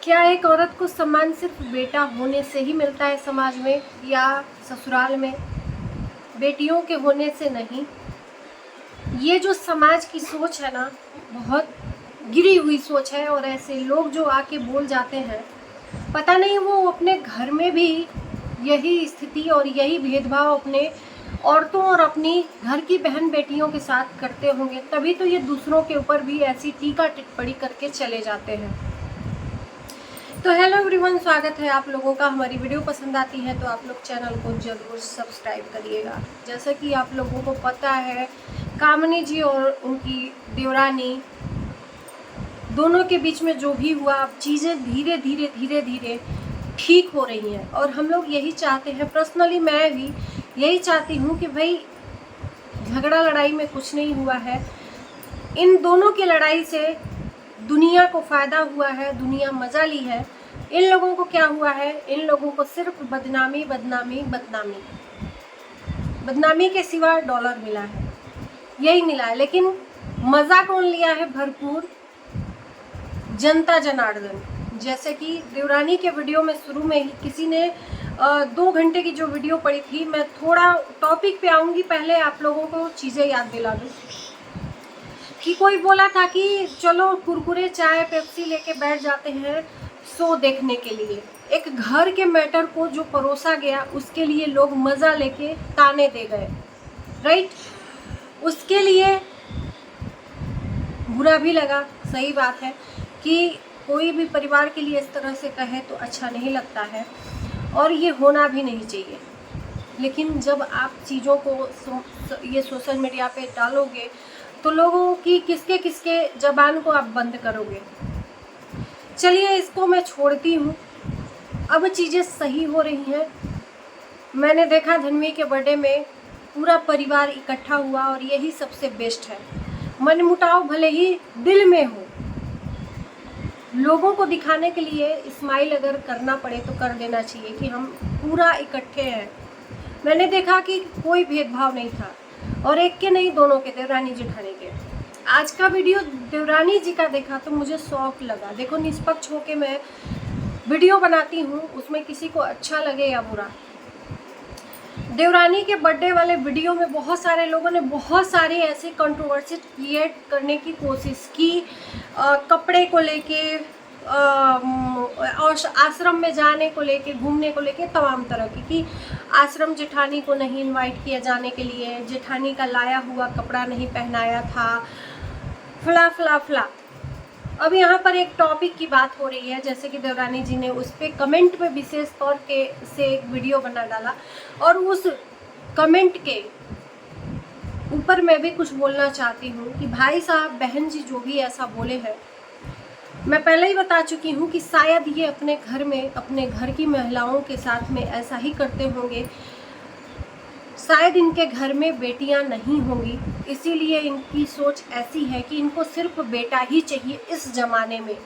क्या एक औरत को सम्मान सिर्फ बेटा होने से ही मिलता है समाज में या ससुराल में? बेटियों के होने से नहीं। ये जो समाज की सोच है ना, बहुत गिरी हुई सोच है। और ऐसे लोग जो आके बोल जाते हैं, पता नहीं वो अपने घर में भी यही स्थिति और यही भेदभाव अपने औरतों और अपनी घर की बहन बेटियों के साथ करते होंगे, तभी तो ये दूसरों के ऊपर भी ऐसी टीका टिप्पणी करके चले जाते हैं। तो हेलो एवरीवन, स्वागत है आप लोगों का। हमारी वीडियो पसंद आती है तो आप लोग चैनल को ज़रूर सब्सक्राइब करिएगा। जैसा कि आप लोगों को पता है, कामिनी जी और उनकी देवरानी दोनों के बीच में जो भी हुआ, अब चीज़ें धीरे धीरे ठीक हो रही हैं। और हम लोग यही चाहते हैं, पर्सनली मैं भी यही चाहती हूँ कि भाई झगड़ा लड़ाई में कुछ नहीं हुआ है। इन दोनों की लड़ाई से दुनिया को फ़ायदा हुआ है, दुनिया मज़ा ली है। इन लोगों को क्या हुआ है? इन लोगों को सिर्फ बदनामी बदनामी बदनामी बदनामी के सिवा डॉलर मिला है, यही मिला है। लेकिन मज़ा कौन लिया है भरपूर? जनता जनार्दन। जैसे कि देवरानी के वीडियो में शुरू में ही किसी ने 2 घंटे की जो वीडियो पड़ी थी, मैं थोड़ा टॉपिक पे आऊँगी, पहले आप लोगों को चीज़ें याद दिला दूँ कि कोई बोला था कि चलो कुरकुरे चाय पेप्सी लेके बैठ जाते हैं शो देखने के लिए। एक घर के मैटर को जो परोसा गया, उसके लिए लोग मज़ा लेके ताने दे गए, राइट? उसके लिए बुरा भी लगा, सही बात है कि कोई भी परिवार के लिए इस तरह से कहे तो अच्छा नहीं लगता है और ये होना भी नहीं चाहिए। लेकिन जब आप चीज़ों को ये सोशल मीडिया पे डालोगे तो लोगों की किसके किसके ज़बान को आप बंद करोगे। चलिए, इसको मैं छोड़ती हूँ। अब चीज़ें सही हो रही हैं। मैंने देखा धन्वी के बर्थडे में पूरा परिवार इकट्ठा हुआ और यही सबसे बेस्ट है। मनमुटाव भले ही दिल में हो, लोगों को दिखाने के लिए स्माइल अगर करना पड़े तो कर देना चाहिए कि हम पूरा इकट्ठे हैं। मैंने देखा कि कोई भेदभाव नहीं था, और एक के नहीं, दोनों के, देवरानी जेठानी के। आज का वीडियो देवरानी जी का देखा तो मुझे शौक लगा। देखो, निष्पक्ष होके मैं वीडियो बनाती हूँ, उसमें किसी को अच्छा लगे या बुरा। देवरानी के बर्थडे वाले वीडियो में बहुत सारे लोगों ने बहुत सारे ऐसे कंट्रोवर्सी क्रिएट करने की कोशिश की, कपड़े को लेके और आश्रम में जाने को लेके, घूमने को लेके, तमाम तरह की कि आश्रम जेठानी को नहीं इनवाइट किया जाने के लिए, जेठानी का लाया हुआ कपड़ा नहीं पहनाया था, फला फला फला। अब यहाँ पर एक टॉपिक की बात हो रही है, जैसे कि देवरानी जी ने उस पर कमेंट पे विशेष तौर के से एक वीडियो बना डाला, और उस कमेंट के ऊपर मैं भी कुछ बोलना चाहती हूँ कि भाई साहब, बहन जी जो भी ऐसा बोले हैं, मैं पहले ही बता चुकी हूँ कि शायद ये अपने घर में, अपने घर की महिलाओं के साथ में ऐसा ही करते होंगे। शायद इनके घर में बेटियां नहीं होंगी, इसीलिए इनकी सोच ऐसी है कि इनको सिर्फ बेटा ही चाहिए इस ज़माने में।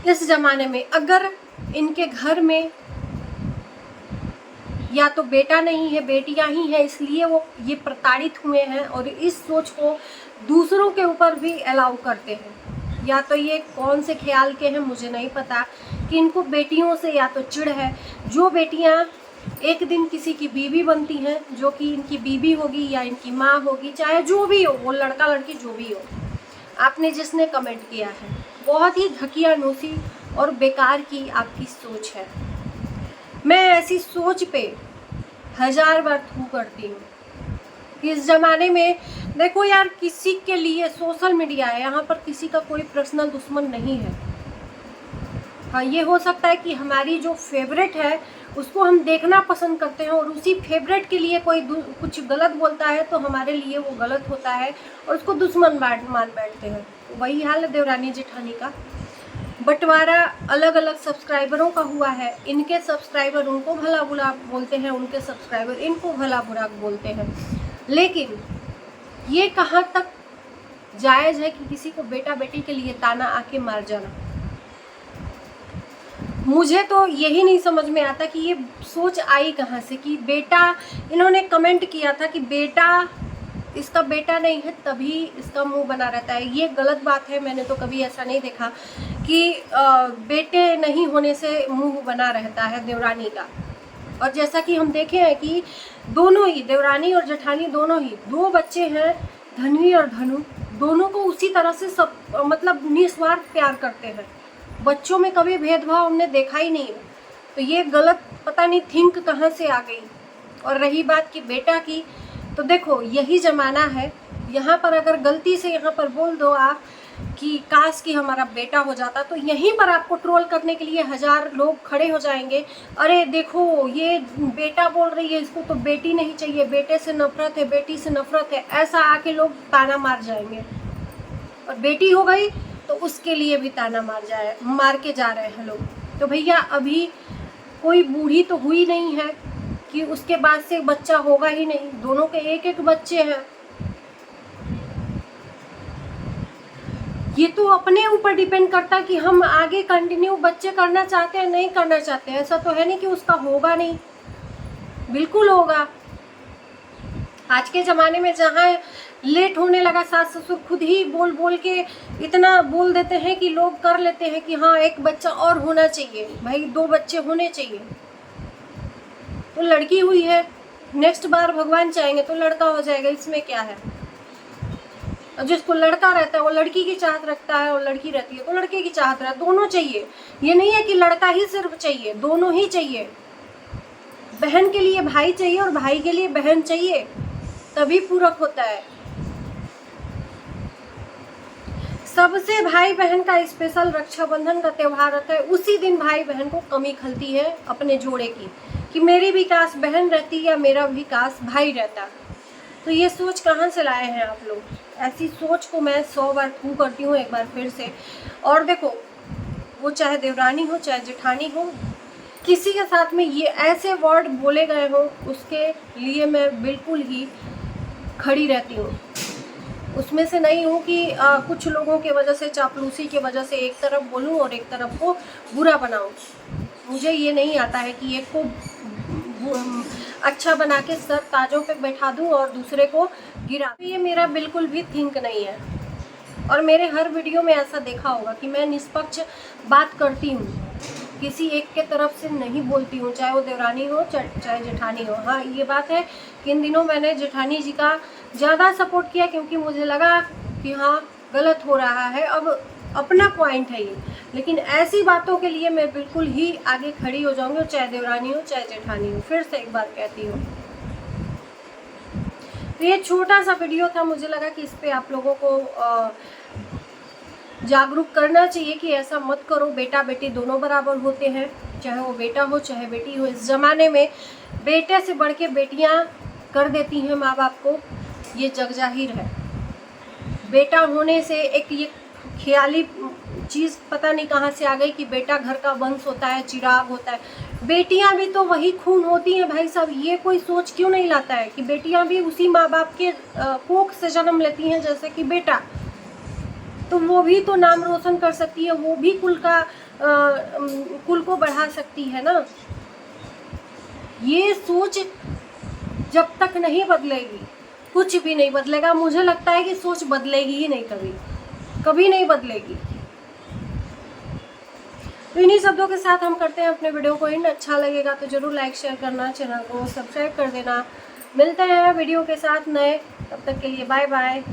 इस ज़माने में अगर इनके घर में या तो बेटा नहीं है, बेटियां ही हैं, इसलिए वो ये प्रताड़ित हुए हैं और इस सोच को दूसरों के ऊपर भी अलाउ करते हैं। या तो ये कौन से ख्याल के हैं मुझे नहीं पता कि इनको बेटियों से या तो चिढ़ है। जो बेटियां एक दिन किसी की बीवी बनती हैं, जो कि इनकी बीवी होगी या इनकी माँ होगी, चाहे जो भी हो, वो लड़का लड़की जो भी हो, आपने जिसने कमेंट किया है, बहुत ही घटियानुसी और बेकार की आपकी सोच है। मैं ऐसी सोच पे 1000 बार थू करती हूँ। इस ज़माने में देखो यार, किसी के लिए सोशल मीडिया है, यहाँ पर किसी का कोई पर्सनल दुश्मन नहीं है। हाँ, ये हो सकता है कि हमारी जो फेवरेट है उसको हम देखना पसंद करते हैं, और उसी फेवरेट के लिए कोई कुछ गलत बोलता है तो हमारे लिए वो गलत होता है और उसको दुश्मन मान बैठते हैं। वही हाल है देवरानी जेठानी का। बंटवारा अलग अलग सब्सक्राइबरों का हुआ है। इनके सब्सक्राइबर उनको भला बुरा बोलते हैं, उनके सब्सक्राइबर इनको भला बुरा बोलते हैं। लेकिन ये कहाँ तक जायज़ है कि किसी को बेटा बेटी के लिए ताना आके मार जाना? मुझे तो यही नहीं समझ में आता कि ये सोच आई कहाँ से कि बेटा, इन्होंने कमेंट किया था कि बेटा इसका बेटा नहीं है तभी इसका मुंह बना रहता है। ये गलत बात है, मैंने तो कभी ऐसा नहीं देखा कि बेटे नहीं होने से मुंह बना रहता है देवरानी का। और जैसा कि हम देखे हैं कि दोनों ही देवरानी और जेठानी दोनों ही 2 बच्चे हैं, धनवी और धनु, दोनों को उसी तरह से सब मतलब निस्वार्थ प्यार करते हैं। बच्चों में कभी भेदभाव हमने देखा ही नहीं है। तो ये गलत पता नहीं थिंक कहाँ से आ गई। और रही बात कि बेटा की, तो देखो यही ज़माना है। यहाँ पर अगर गलती से यहाँ पर बोल दो आप कि काश कि हमारा बेटा हो जाता, तो यहीं पर आपको ट्रोल करने के लिए 1000 लोग खड़े हो जाएंगे। अरे देखो ये बेटा बोल रही है, इसको तो बेटी नहीं चाहिए, बेटे से नफरत है, बेटी से नफरत है, ऐसा आके लोग ताना मार जाएंगे। और बेटी हो गई तो उसके लिए भी ताना मार के जा रहे हैं लोग। तो भैया अभी कोई बूढ़ी तो हुई नहीं है कि उसके बाद से बच्चा होगा ही नहीं। दोनों के एक एक बच्चे हैं। ये तो अपने ऊपर डिपेंड करता है कि हम आगे कंटिन्यू बच्चे करना चाहते हैं नहीं करना चाहते हैं। ऐसा तो है नहीं कि उसका होगा नहीं, बिल्कुल होगा। आज के ज़माने में जहाँ लेट होने लगा, सास ससुर खुद ही बोल बोल के इतना बोल देते हैं कि लोग कर लेते हैं कि हाँ 1 बच्चा और होना चाहिए, भाई 2 बच्चे होने चाहिए। तो लड़की हुई है, नेक्स्ट बार भगवान चाहेंगे तो लड़का हो जाएगा, इसमें क्या है। और जिसको लड़का रहता है वो लड़की की चाहत रखता है, और लड़की रहती है तो लड़के की चाहत रहता है। दोनों चाहिए, ये नहीं है कि लड़का ही सिर्फ चाहिए, दोनों ही चाहिए। बहन के लिए भाई चाहिए और भाई के लिए बहन चाहिए, तभी पूरक होता है। सबसे भाई बहन का स्पेशल रक्षाबंधन का त्यौहार आता है। उसी दिन भाई बहन को कमी खलती है अपने जोड़े की कि मेरी भी काश बहन रहती या मेरा भी काश भाई रहता। तो ये सोच कहाँ से लाए हैं आप लोग? ऐसी सोच को मैं 100 बार थू करती हूँ एक बार फिर से। और देखो वो चाहे देवरानी हो चाहे जेठानी हो, किसी के साथ में ये ऐसे वर्ड बोले गए हो उसके लिए मैं बिल्कुल ही खड़ी रहती हूँ। उसमें से नहीं हूँ कि कुछ लोगों के वजह से, चापलूसी के वजह से एक तरफ बोलूँ और एक तरफ को बुरा बनाऊँ। मुझे ये नहीं आता है कि एक को अच्छा बना के सर ताजों पे बैठा दूँ और दूसरे को गिरा। ये मेरा बिल्कुल भी थिंक नहीं है। और मेरे हर वीडियो में ऐसा देखा होगा कि मैं निष्पक्ष बात करती हूँ, किसी एक के तरफ से नहीं बोलती हूँ, चाहे वो देवरानी हो चाहे जेठानी हो। हाँ ये बात है कि इन दिनों मैंने जेठानी जी का ज़्यादा सपोर्ट किया क्योंकि मुझे लगा कि हाँ गलत हो रहा है, अब अपना पॉइंट है ये। लेकिन ऐसी बातों के लिए मैं बिल्कुल ही आगे खड़ी हो जाऊंगी, चाहे देवरानी हो चाहे जेठानी हो। फिर से एक बार कहती हूँ। तो ये छोटा सा वीडियो था, मुझे लगा कि इस पे आप लोगों को जागरूक करना चाहिए कि ऐसा मत करो। बेटा बेटी दोनों बराबर होते हैं, चाहे वो बेटा हो चाहे बेटी हो। इस ज़माने में बेटे से बढ़ के बेटियाँ कर देती हैं माँ बाप को, ये जग जाहिर है। बेटा होने से एक ये ख्याली चीज़ पता नहीं कहाँ से आ गई कि बेटा घर का वंश होता है, चिराग होता है। बेटियां भी तो वही खून होती हैं भाई साहब। ये कोई सोच क्यों नहीं लाता है कि बेटियां भी उसी माँ बाप के कोख से जन्म लेती हैं जैसे कि बेटा, तो वो भी तो नाम रोशन कर सकती है, वो भी कुल को बढ़ा सकती है ना। ये सोच जब तक नहीं बदलेगी कुछ भी नहीं बदलेगा। मुझे लगता है कि सोच बदलेगी ही नहीं, कभी नहीं बदलेगी। तो इन्हीं शब्दों के साथ हम करते हैं अपने वीडियो को एंड। अच्छा लगेगा तो जरूर लाइक शेयर करना, चैनल को सब्सक्राइब कर देना। मिलते हैं वीडियो के साथ नए, तब तक के लिए बाय बाय।